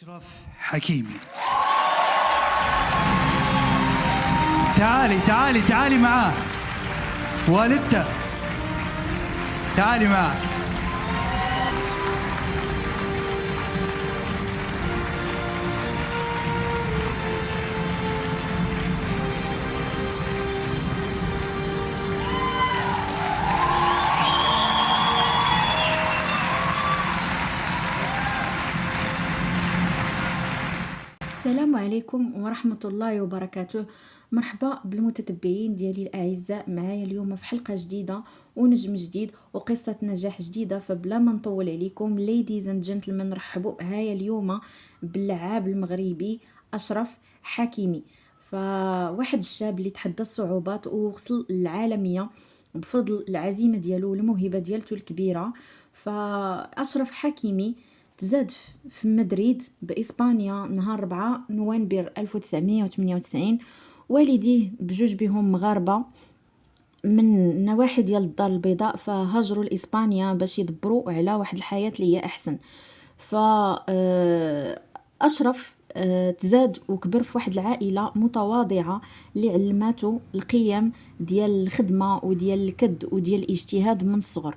أشرف حكيمي. تعالي معاه والدته، تعالي معاه. السلام عليكم ورحمة الله وبركاته. مرحبا بالمتتبعين ديالي الأعزاء، معايا اليوم في حلقة جديدة ونجم جديد وقصة نجاح جديدة. فبلا ما نطول عليكم ladies and gentlemen، نرحبوا معايا اليوم باللعاب المغربي أشرف حكيمي. فواحد الشاب اللي تحدى الصعوبات ووصل للعالمية بفضل العزيمة ديالو والموهبة ديالته الكبيرة. فأشرف حكيمي تزاد في مدريد بإسبانيا نهار 4 نوفمبر 1998. والديه بجوج بهم مغاربة من نواحي ديال الدار البيضاء، فهاجروا لإسبانيا باش يدبروا على واحد الحياة اللي هي أحسن. فأشرف تزاد وكبر في واحد العائلة متواضعة اللي علماتو القيم ديال الخدمة وديال الكد وديال الاجتهاد من الصغر.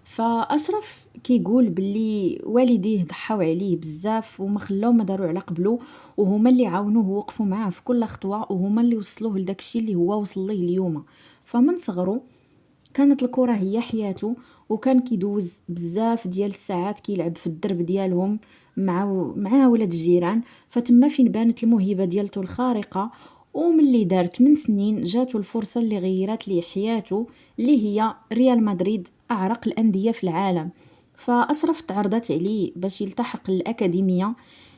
فأشرف كيقول باللي والديه ضحاو عليه بزاف وما خلاو ما داروا على قبله، وهما اللي عاونوه ووقفوا معاه في كل خطوه، وهما اللي وصلوه لداك الشيء اللي هو وصل ليه اليوم. فمن صغره كانت الكره هي حياته، وكان كيدوز بزاف ديال الساعات كيلعب في الدرب ديالهم مع ولاد الجيران. فتما فين بانت الموهبه ديالته الخارقه، وملي دار 8 سنين جاتو الفرصه اللي غيرات ليه حياته، اللي هي ريال مدريد، أعرق الأندية في العالم. فأشرف تعرضت عليه باش يلتحق الأكاديمية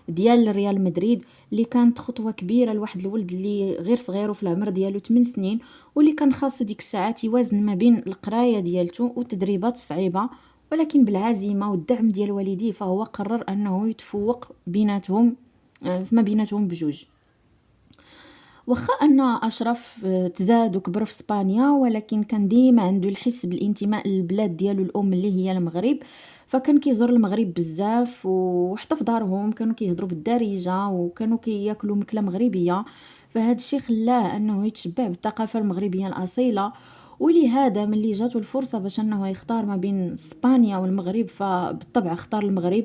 ديال ريال مدريد، اللي كانت خطوة كبيرة لواحد الولد اللي غير صغير في العمر ديالو 8 سنين، واللي كان خاصو ديك الساعات يوازن ما بين القراية ديالته والتدريبات الصعيبة. ولكن بالعزيمة والدعم ديال والديه فهو قرر أنه يتفوق بيناتهم ما بيناتهم بجوج. واخا ان اشرف تزاد وكبر في اسبانيا، ولكن كان ديما عنده الحس بالانتماء للبلاد ديالو الام اللي هي المغرب. فكان كيزور المغرب بزاف، وحتى في دارهم كانوا كيهضروا بالدارجه وكانوا كياكلوا ماكله مغربيه. فهاد الشيء خلاه انه يتشبع بالثقافه المغربيه الاصيله. ولهذا ملي جاتو الفرصه باش انه يختار ما بين اسبانيا والمغرب، فبالطبع اختار المغرب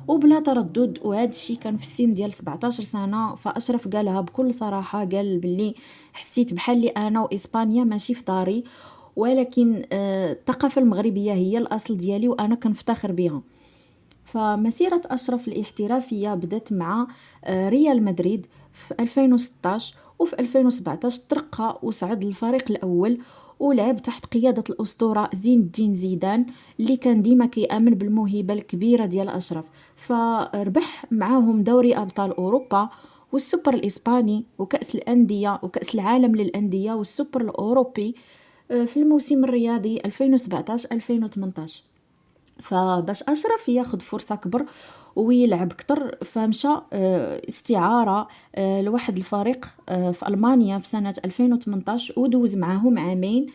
وبلا تردد. وهذا الشيء كان في السن ديال 17 سنه. فاشرف قالها بكل صراحه، قال باللي حسيت بحال لي انا واسبانيا ماشي في داري، ولكن الثقافه المغربيه هي الاصل ديالي وانا كنفتخر بها. فمسيرة أشرف الاحترافية بدأت مع ريال مدريد في 2016، وفي 2017 ترقى وصعد للفريق الأول ولعب تحت قيادة الأسطورة زين الدين زيدان، اللي كان ديما كيأمن بالموهبة الكبيرة ديال أشرف. فربح معاهم دوري أبطال أوروبا والسوبر الإسباني وكأس الأندية وكأس العالم للأندية والسوبر الأوروبي في الموسم الرياضي 2017-2018. فباش أشرف ياخد فرصة كبر ويلعب كتر، فمشى استعارة لواحد الفريق في ألمانيا في سنة 2018 ودوز معاهم عامين.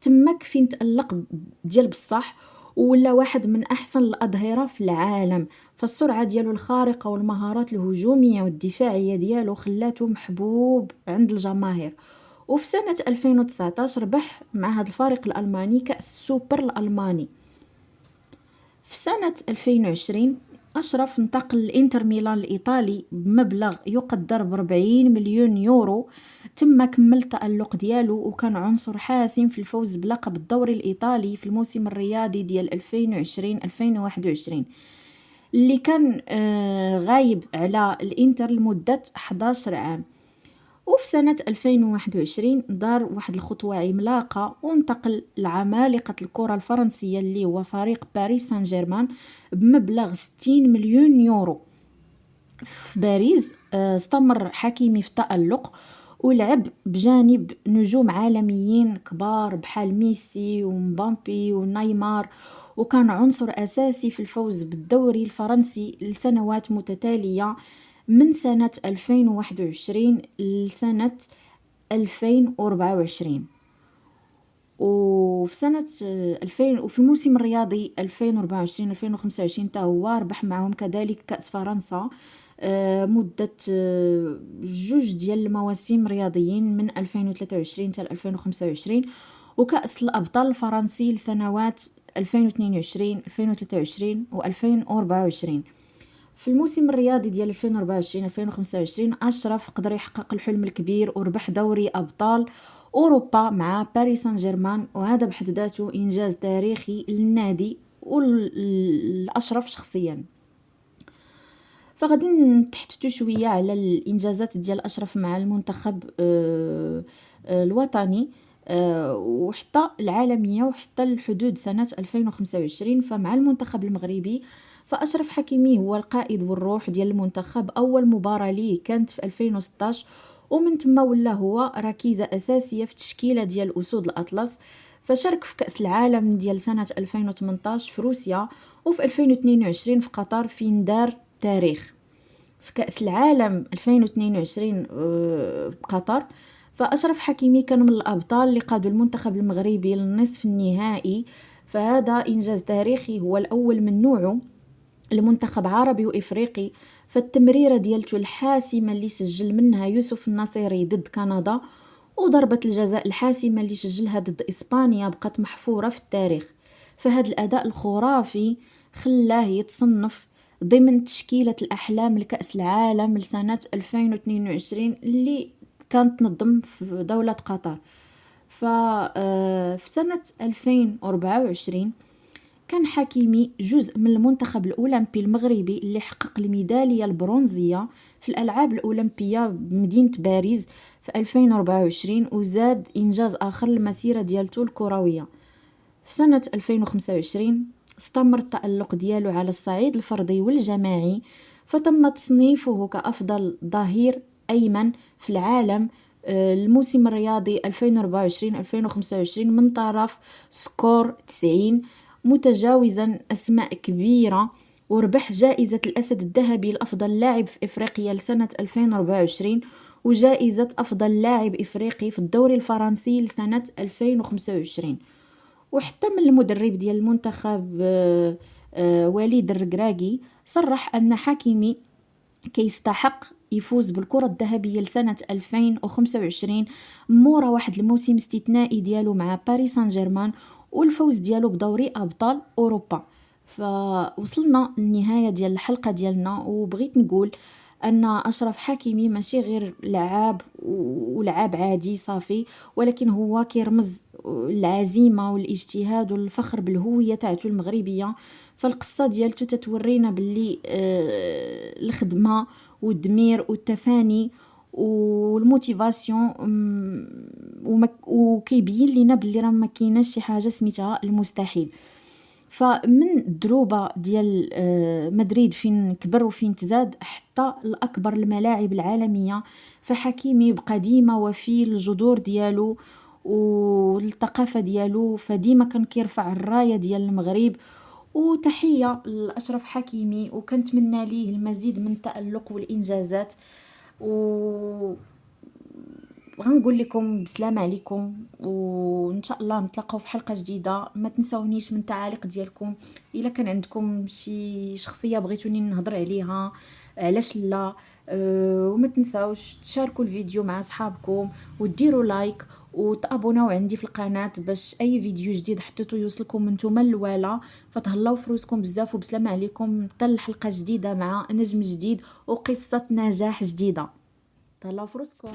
تماك فين تألق ديال بصح، ولا واحد من أحسن الأظهرة في العالم. فالسرعة ديالو الخارقة والمهارات الهجومية والدفاعية ديالو خلاته محبوب عند الجماهير. وفي سنة 2019 ربح مع هذا الفريق الألماني كأس السوبر الألماني. في سنة 2020 أشرف انتقل لإنتر ميلان الإيطالي بمبلغ يقدر ب40 مليون يورو. تم كمل التألق ديالو وكان عنصر حاسم في الفوز بلقب الدوري الإيطالي في الموسم الرياضي ديال 2020-2021، اللي كان غايب على الإنتر لمدة 11 عام. وفي سنة 2021 دار واحد الخطوة عملاقة وانتقل لعمالقة الكرة الفرنسية اللي هو فريق باريس سان جيرمان بمبلغ 60 مليون يورو. في باريس استمر حكيمي في التألق ولعب بجانب نجوم عالميين كبار بحال ميسي ومبامبي ونيمار، وكان عنصر أساسي في الفوز بالدوري الفرنسي لسنوات متتالية من سنة 2021 لسنة 2024. وفي سنة 2000 وفي الموسم الرياضي 2024-2025 تا هو ربح معهم كذلك كأس فرنسا مدة جوج ديال المواسم رياضيين من 2023 حتى 2025، وكأس الأبطال الفرنسي لسنوات 2022 2023 و2024. في الموسم الرياضي ديال 2024 2025 أشرف قدر يحقق الحلم الكبير وربح دوري أبطال أوروبا مع باريس سان جيرمان، وهذا بحد ذاته إنجاز تاريخي للنادي والأشرف شخصيا. فغادي نتحدثوا شويه على الانجازات ديال اشرف مع المنتخب الوطني وحتى العالميه وحتى الحدود سنه 2025. فمع المنتخب المغربي فاشرف حكيمي هو القائد والروح ديال المنتخب. اول مباراه ليه كانت في 2016، ومن ثم ولا هو ركيزه اساسيه في التشكيله ديال اسود الاطلس. فشارك في كأس العالم ديال سنة 2018 في روسيا، وفي 2022 في قطر فين دار تاريخ. في كأس العالم 2022 بقطر فأشرف حكيمي كان من الأبطال اللي قادوا المنتخب المغربي للنصف النهائي. فهذا إنجاز تاريخي، هو الأول من نوعه لمنتخب عربي وإفريقي. فالتمريرة ديالته الحاسمة اللي سجل منها يوسف الناصيري ضد كندا، وضربة الجزاء الحاسمة اللي سجلها ضد إسبانيا بقت محفورة في التاريخ. فهذا الأداء الخرافي خلاه يتصنف ضمن تشكيلة الأحلام لكأس العالم لسنة 2022 اللي كانت تنظم في دولة قطر. ففي سنة 2024 كان حكيمي جزء من المنتخب الأولمبي المغربي اللي حقق الميدالية البرونزية في الألعاب الأولمبية بمدينة باريس في 2024، وزاد إنجاز آخر للمسيرة ديالته الكروية. في سنة 2025 استمر التألق ديالو على الصعيد الفردي والجماعي، فتم تصنيفه كأفضل ظهير أيمن في العالم الموسم الرياضي 2024-2025 من طرف سكور 90، متجاوزا أسماء كبيرة. وربح جائزة الأسد الذهبي لأفضل لاعب في إفريقيا لسنة 2024، وجائزة أفضل لاعب إفريقي في الدوري الفرنسي لسنة 2025. وحتى من المدرب ديال المنتخب وليد الركراكي صرح أن حكيمي كيستحق يفوز بالكرة الذهبية لسنة 2025 مورا واحد الموسم استثنائي ديالو مع باريس سان جيرمان والفوز ديالو بدوري أبطال أوروبا. فوصلنا للنهاية ديال الحلقة ديالنا، وبغيت نقول أن أشرف حكيمي ماشي غير لعاب ولعاب عادي صافي، ولكن هو كيرمز العزيمة والاجتهاد والفخر بالهوية تاعته المغربية. فالقصة ديالته تتورينا باللي الخدمة والدمير والتفاني والموتيفاسيون وكيبين لنا باللي راه ما كايناش شي حاجة سميتها المستحيل. فمن الدروبة ديال مدريد فين كبر وفين تزاد حتى الأكبر الملاعب العالمية، فحكيمي بقى ديما وفي الجذور ديالو والثقافة ديالو، فديما كان كيرفع الراية ديال المغرب. وتحية لأشرف حكيمي، وكنتمنى ليه المزيد من التألق والإنجازات. غنقول لكم بسلام عليكم، وان شاء الله نتلاقاو في حلقه جديده. ما تنسونيش من التعاليق ديالكم الا كان عندكم شي شخصيه بغيتوني نهضر عليها علاش لا. وما تنساوش تشاركوا الفيديو مع اصحابكم وديروا لايك وتابوناو عندي في القناه باش اي فيديو جديد حطيتو يوصلكم نتوما الاولى. فتهلاو فروسكم بزاف وبسلام عليكم حتى الحلقه جديده مع نجم جديد وقصه نجاح جديده. تهلاو فروسكم.